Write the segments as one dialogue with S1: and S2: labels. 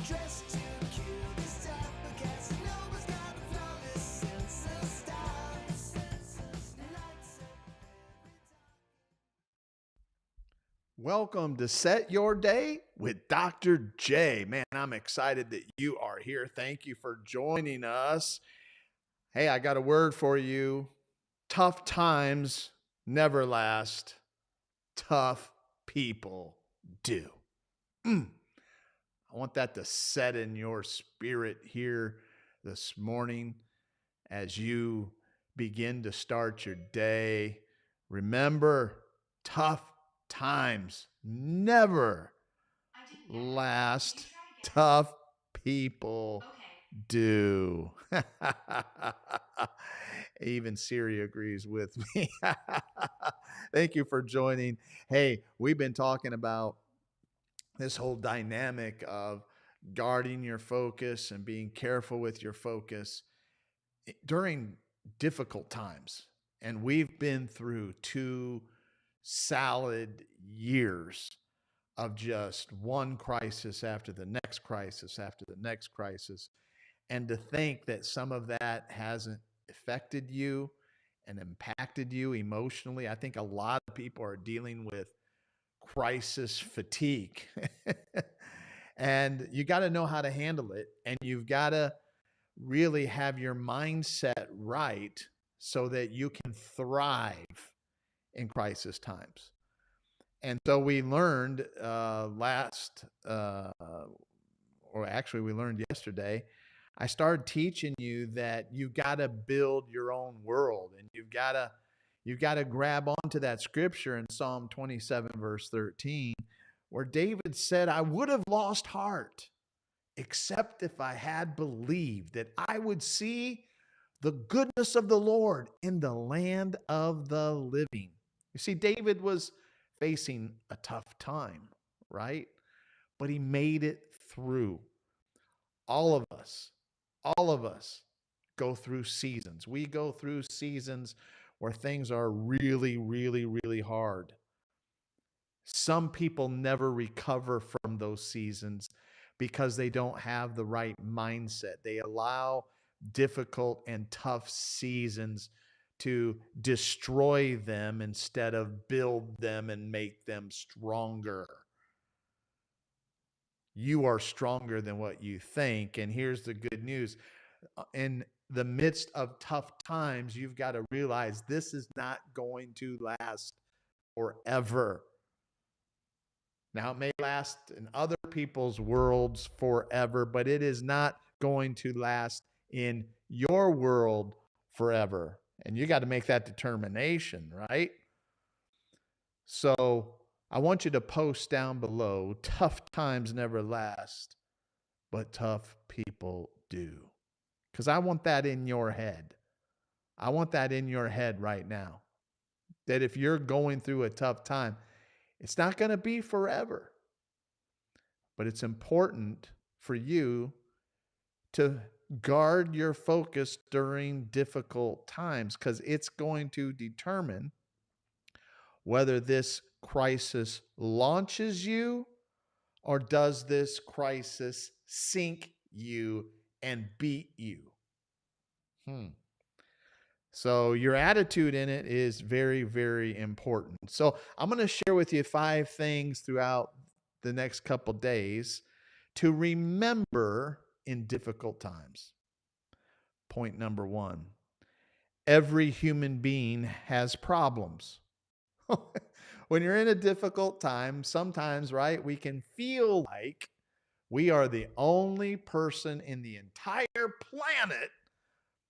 S1: Dressed to kill this time because nobody's got a flawless sense of style. Lights up every time.
S2: Welcome to Set Your Day with Dr. J. Man, I'm excited that you are here. Thank you for joining us. Hey, I got a word for you. Tough times never last. Tough people do. I want that to set in your spirit here this morning as you begin to start your day. Remember, tough times never last. Tough people do. Even Siri agrees with me. Thank you for joining. Hey, we've been talking about this whole dynamic of guarding your focus and being careful with your focus during difficult times. And we've been through 2 solid years of just one crisis after the next crisis after the next crisis. And to think that some of that hasn't affected you and impacted you emotionally, I think a lot of people are dealing with crisis fatigue. And you got to know how to handle it. And you've got to really have your mindset right so that you can thrive in crisis times. And so we learned we learned yesterday. I started teaching you that you got to build your own world, and you've got to grab onto that scripture in Psalm 27 verse 13, where David said, "I would have lost heart except if I had believed that I would see the goodness of the Lord in the land of the living." You see, David was facing a tough time, right? But he made it through. All of us go through seasons. We go through seasons where things are really, really, really hard. Some people never recover from those seasons because they don't have the right mindset. They allow difficult and tough seasons to destroy them instead of build them and make them stronger. You are stronger than what you think. And here's the good news. In the midst of tough times, you've got to realize this is not going to last forever. Now, it may last in other people's worlds forever, but it is not going to last in your world forever. And you got to make that determination, right? So I want you to post down below, tough times never last, but tough people do. Because I want that in your head. I want that in your head right now. That if you're going through a tough time, it's not going to be forever. But it's important for you to guard your focus during difficult times, because it's going to determine whether this crisis launches you or does this crisis sink you and beat you. So your attitude in it is very, very important. So I'm going to share with you 5 things throughout the next couple days to remember in difficult times. Point number 1, every human being has problems. When you're in a difficult time, sometimes, right, we can feel like we are the only person in the entire planet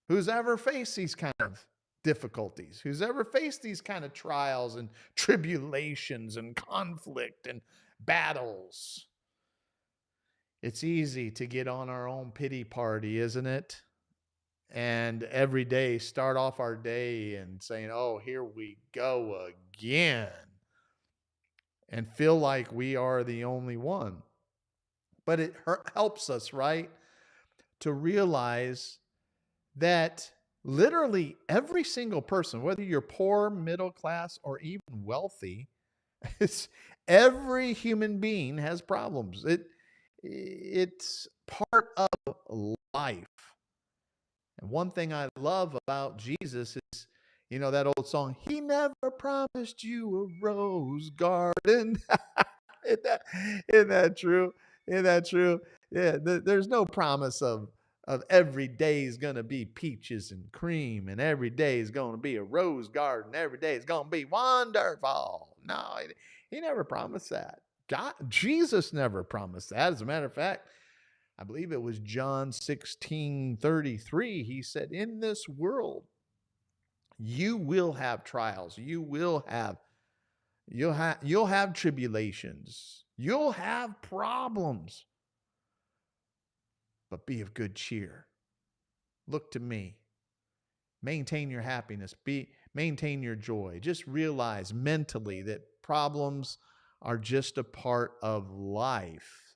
S2: who's ever faced these kind of difficulties, who's ever faced these kind of trials and tribulations and conflict and battles. It's easy to get on our own pity party, isn't it? And every day start off our day and saying, "Oh, here we go again," and feel like we are the only one. But it helps us, right, to realize that literally every single person, whether you're poor, middle class, or even wealthy, every human being has problems. It's part of life. And one thing I love about Jesus is, that old song, He never promised you a rose garden. Isn't that, isn't that true? Isn't that true? Yeah, there's no promise of every day is going to be peaches and cream, and every day is going to be a rose garden. Every day is going to be wonderful. No, he never promised that. Jesus never promised that. As a matter of fact, I believe it was John 16:33. He said, in this world, you will have trials. You'll have tribulations. You'll have problems. But be of good cheer. Look to me. Maintain your happiness. Maintain your joy. Just realize mentally that problems are just a part of life.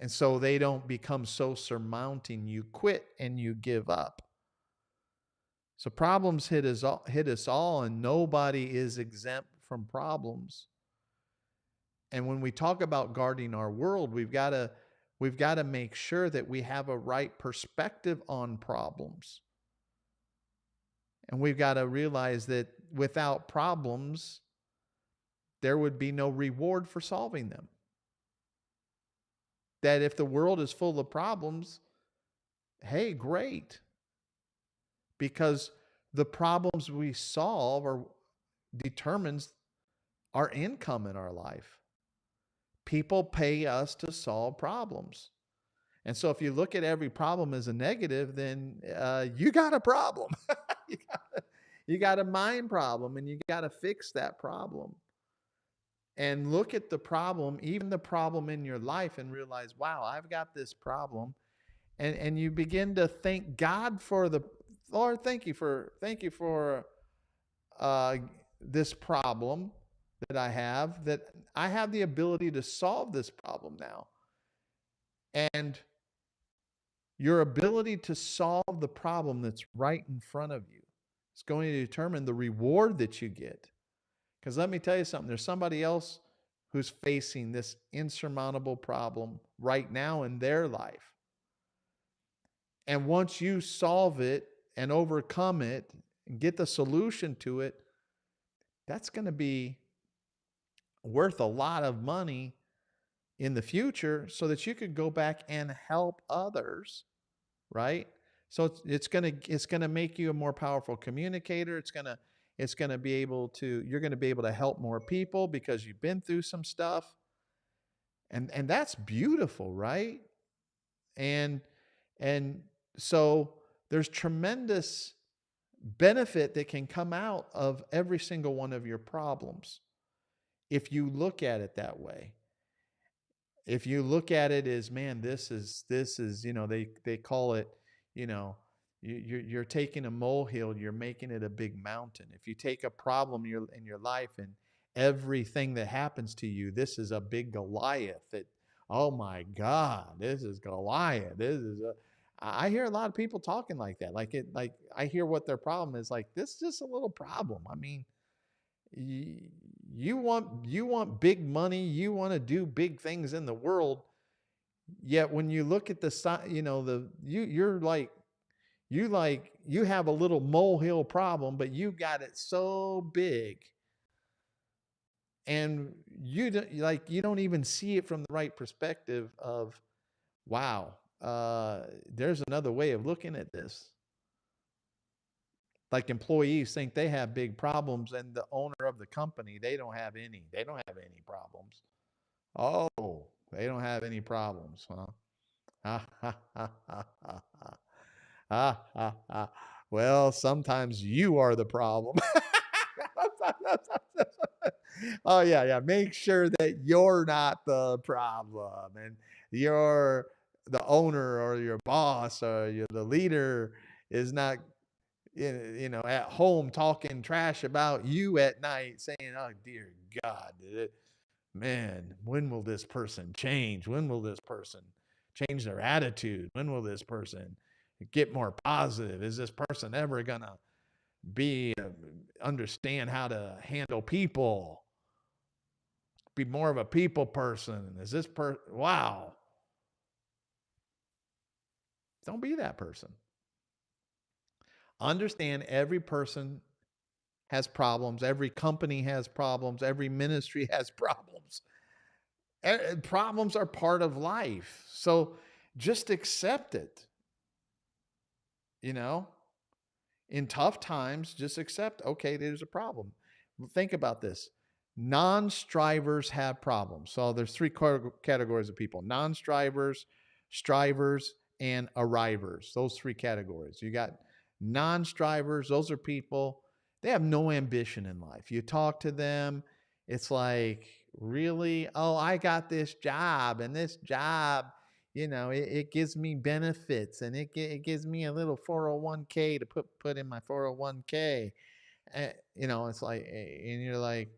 S2: And so they don't become so surmounting. You quit and you give up. So problems hit us all, and nobody is exempt from problems. And when we talk about guarding our world, we've got to make sure that we have a right perspective on problems. And we've got to realize that without problems, there would be no reward for solving them. That if the world is full of problems, hey, great. Because the problems we solve determines our income in our life. People pay us to solve problems. And so if you look at every problem as a negative, then you got a problem. you got a mind problem, and you got to fix that problem. And look at the problem, even the problem in your life, and realize, wow, I've got this problem. And you begin to thank God for Lord, thank you for this problem that I have the ability to solve this problem now. And your ability to solve the problem that's right in front of you is going to determine the reward that you get. Because let me tell you something, there's somebody else who's facing this insurmountable problem right now in their life. And once you solve it and overcome it and get the solution to it, that's going to be worth a lot of money in the future, so that you could go back and help others, right? So it's going to make you a more powerful communicator. It's going to be able to you're going to be able to help more people because you've been through some stuff. And that's beautiful, right? And and so there's tremendous benefit that can come out of every single one of your problems if you look at it that way. If you look at it as, man, this is they call it, you know you're taking a molehill, you're making it a big mountain. If you take a problem in your life, and everything that happens to you, this is a big Goliath that, oh my God, this is Goliath, this is a I hear a lot of people talking like that. Like I hear what their problem is. Like, this is just a little problem. I mean, you want big money, you want to do big things in the world, yet when you look at the side, you have a little molehill problem, but you got it so big, and you don't even see it from the right perspective of, wow, there's another way of looking at this. Like, employees think they have big problems, and the owner of the company, they don't have any problems. Oh, they don't have any problems, huh? Ha, ha, ha, ha, ha, ha. Ha, ha, ha. Well, sometimes you are the problem. Oh, yeah, yeah. Make sure that you're not the problem, and you're the owner, or your boss, or the leader is not, at home talking trash about you at night, saying, "Oh, dear God, man, when will this person change? When will this person change their attitude? When will this person get more positive? Is this person ever gonna understand how to handle people?" be more of a people person. Is this wow. Don't be that person. Understand every person has problems, every company has problems, every ministry has problems. Problems are part of life. So just accept it, you know? In tough times, just accept, okay, there's a problem. Think about this. Non-strivers have problems. So there's three categories of people: non-strivers, strivers, and arrivers. Those three categories. You got non-strivers, those are people, they have no ambition in life. You talk to them, it's like, really? Oh, I got this job, and this job, it gives me benefits, and it gives me a little 401k to put in my 401k. It's like, and you're like,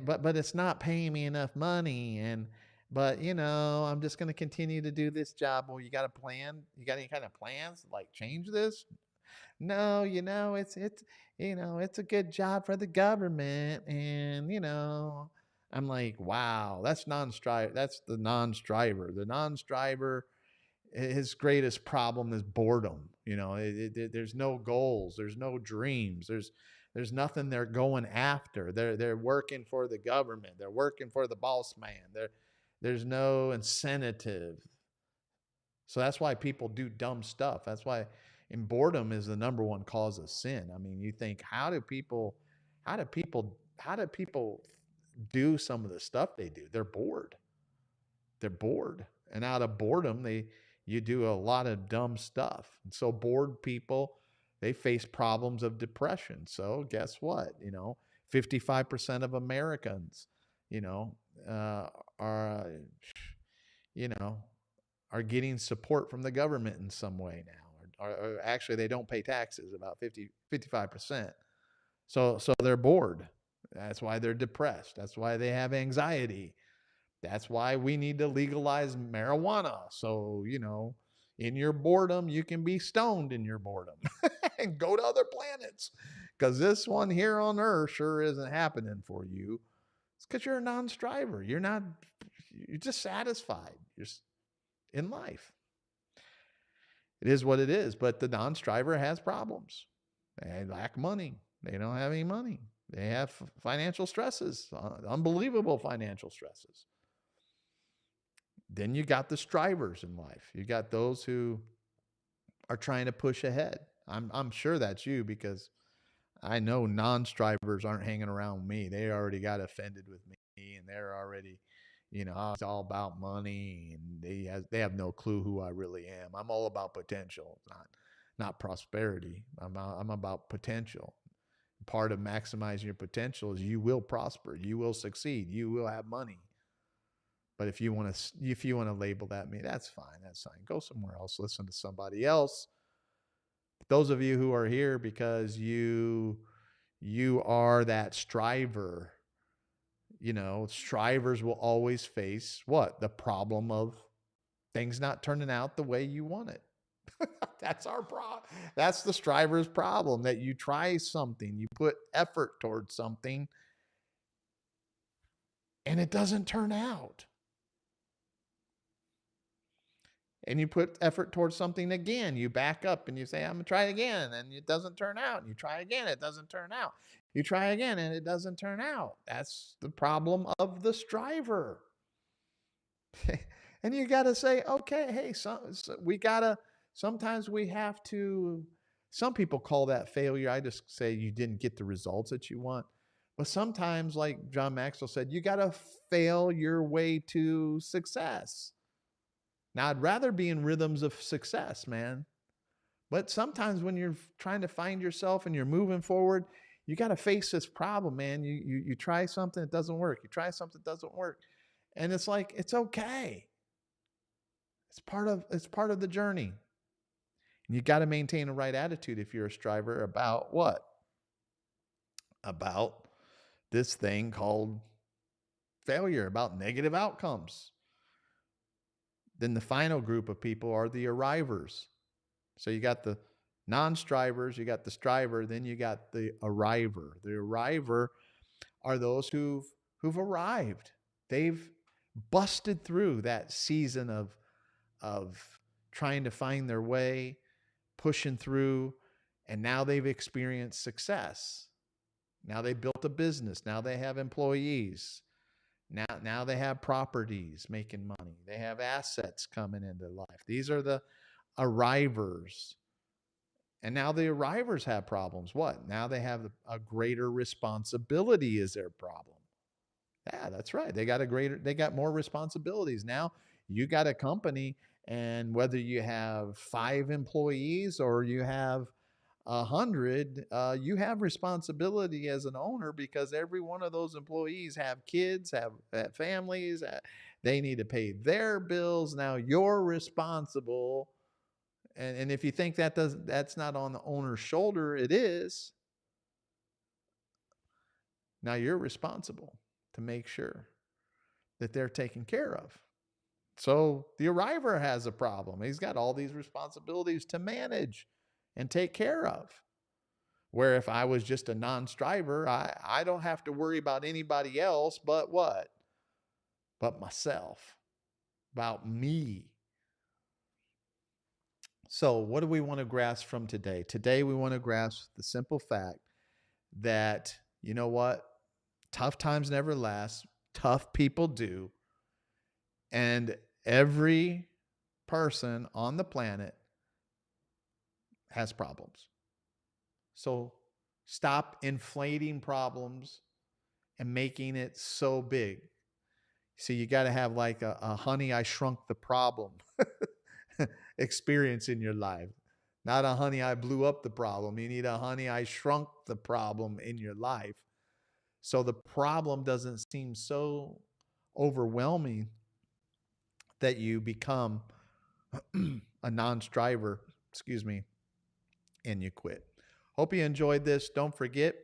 S2: but it's not paying me enough money, and but I'm just going to continue to do this job. Well, you got a plan? You got any kind of plans to, like, change this? No, it's a good job for the government, and I'm like, wow, that's non-striver. That's the non-striver. The non-striver, his greatest problem is boredom. There's no goals, there's no dreams, there's nothing they're going after. They're working for the government, they're working for the boss man. There's no incentive. So that's why people do dumb stuff. That's why, and boredom is the number one cause of sin. I mean, you think, how do people do some of the stuff they do? They're bored. They're bored. And out of boredom, you do a lot of dumb stuff. And so bored people, they face problems of depression. So guess what? 55% of Americans, you know, are, you know, are getting support from the government in some way now. Or actually, they don't pay taxes, about 55%. So they're bored. That's why they're depressed. That's why they have anxiety. That's why we need to legalize marijuana. So, in your boredom, you can be stoned in your boredom and go to other planets. Because this one here on Earth sure isn't happening for you. It's because you're a non-striver. You're just satisfied. You're in life. It is what it is. But the non-striver has problems. They lack money. They don't have any money. They have financial stresses, unbelievable financial stresses. Then you got the strivers in life. You got those who are trying to push ahead. I'm sure that's you, because I know non-strivers aren't hanging around me. They already got offended with me, and they're already, it's all about money, and they have no clue who I really am. I'm all about potential, not prosperity. I'm about potential. Part of maximizing your potential is you will prosper, you will succeed, you will have money. But if you want to label that me, that's fine. That's fine. Go somewhere else. Listen to somebody else. Those of you who are here because you are that striver, strivers will always face what? The problem of things not turning out the way you want it. That's our problem. That's the striver's problem, that you try something, you put effort towards something, and it doesn't turn out. And you put effort towards something again. You back up and you say, I'm going to try again. And it doesn't turn out. And you try again. It doesn't turn out. You try again and it doesn't turn out. That's the problem of the striver. And you got to say, okay, hey, sometimes we have to, some people call that failure. I just say you didn't get the results that you want. But sometimes, like John Maxwell said, you got to fail your way to success. Now, I'd rather be in rhythms of success, man. But sometimes when you're trying to find yourself and you're moving forward, you got to face this problem, man. You try something, it doesn't work. You try something, it doesn't work. And it's like, it's okay. It's part of the journey. And you got to maintain a right attitude if you're a striver about what? About this thing called failure, about negative outcomes. Then the final group of people are the arrivers. So you got the non-strivers, you got the striver, then you got the arriver. The arriver are those who who've arrived. They've busted through that season of trying to find their way, pushing through, and now they've experienced success. Now they built a business. Now they have employees. Now they have properties making money. They have assets coming into life. These are the arrivers. And now the arrivers have problems. What? Now they have a greater responsibility is their problem. Yeah, that's right. They got more responsibilities. Now you got a company, and whether you have 5 employees or you have 100, you have responsibility as an owner because every one of those employees have kids, have families. They need to pay their bills. Now you're responsible. And if you think that's not on the owner's shoulder, it is. Now you're responsible to make sure that they're taken care of. So the arriver has a problem. He's got all these responsibilities to manage and take care of. Where if I was just a non-striver, I don't have to worry about anybody else but what? But myself, about me. So what do we want to grasp from today? Today we want to grasp the simple fact that, you know what? Tough times never last. Tough people do. And every person on the planet has problems. So stop inflating problems and making it so big. So you got to have like a honey, I shrunk the problem experience in your life. Not a honey, I blew up the problem. You need a honey, I shrunk the problem in your life. So the problem doesn't seem so overwhelming that you become a non-striver, and you quit. Hope you enjoyed this. Don't forget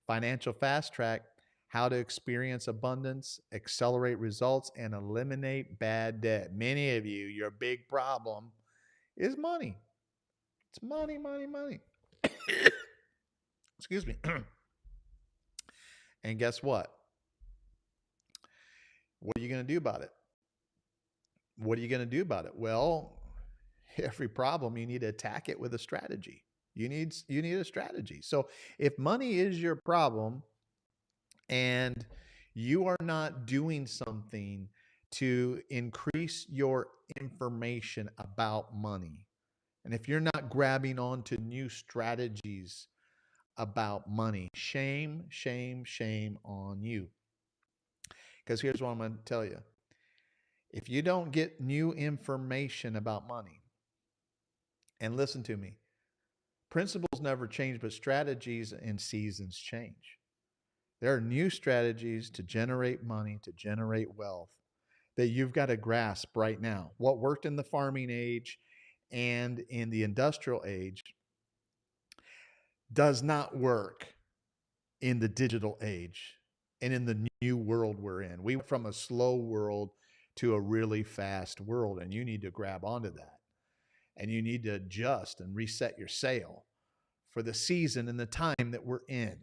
S2: Financial Fast Track, how to experience abundance, accelerate results, and eliminate bad debt. Many of you, your big problem is money. It's money, money, money. Excuse me. And guess what? What are you going to do about it? What are you going to do about it? Well, every problem, you need to attack it with a strategy. You need a strategy. So if money is your problem and you are not doing something to increase your information about money, and if you're not grabbing onto new strategies about money, shame, shame, shame on you. Because here's what I'm going to tell you. If you don't get new information about money, and listen to me, principles never change, but strategies and seasons change. There are new strategies to generate money, to generate wealth that you've got to grasp right now. What worked in the farming age and in the industrial age does not work in the digital age and in the new world we're in. We went from a slow world to a really fast world, and you need to grab onto that. And you need to adjust and reset your sail for the season and the time that we're in.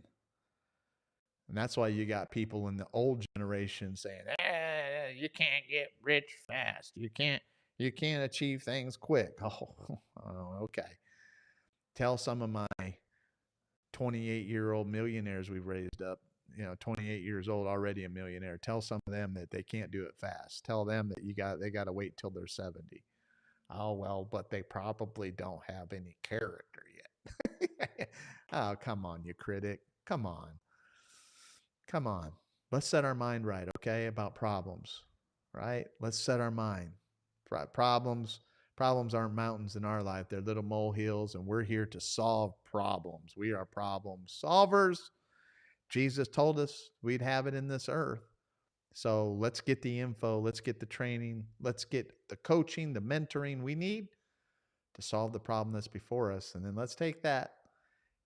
S2: And that's why you got people in the old generation saying, you can't get rich fast. You can't achieve things quick. Oh, okay. Tell some of my 28-year-old millionaires we've raised up, 28 years old, already a millionaire. Tell some of them that they can't do it fast. Tell them that they got to wait till they're 70. Oh, well, but they probably don't have any character yet. Oh, come on, you critic. Come on. Come on. Let's set our mind right, okay, about problems, right? Let's set our mind. Problems aren't mountains in our life. They're little molehills, and we're here to solve problems. We are problem solvers. Jesus told us we'd have it in this earth. So let's get the info. Let's get the training. Let's get the coaching, the mentoring we need to solve the problem that's before us. And then let's take that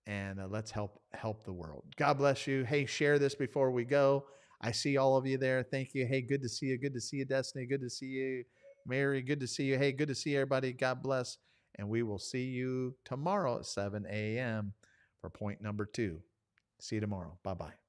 S2: and let's help the world. God bless you. Hey, share this before we go. I see all of you there. Thank you. Hey, good to see you. Good to see you, Destiny. Good to see you, Mary. Good to see you. Hey, good to see everybody. God bless. And we will see you tomorrow at 7 a.m. for point number 2. See you tomorrow. Bye-bye.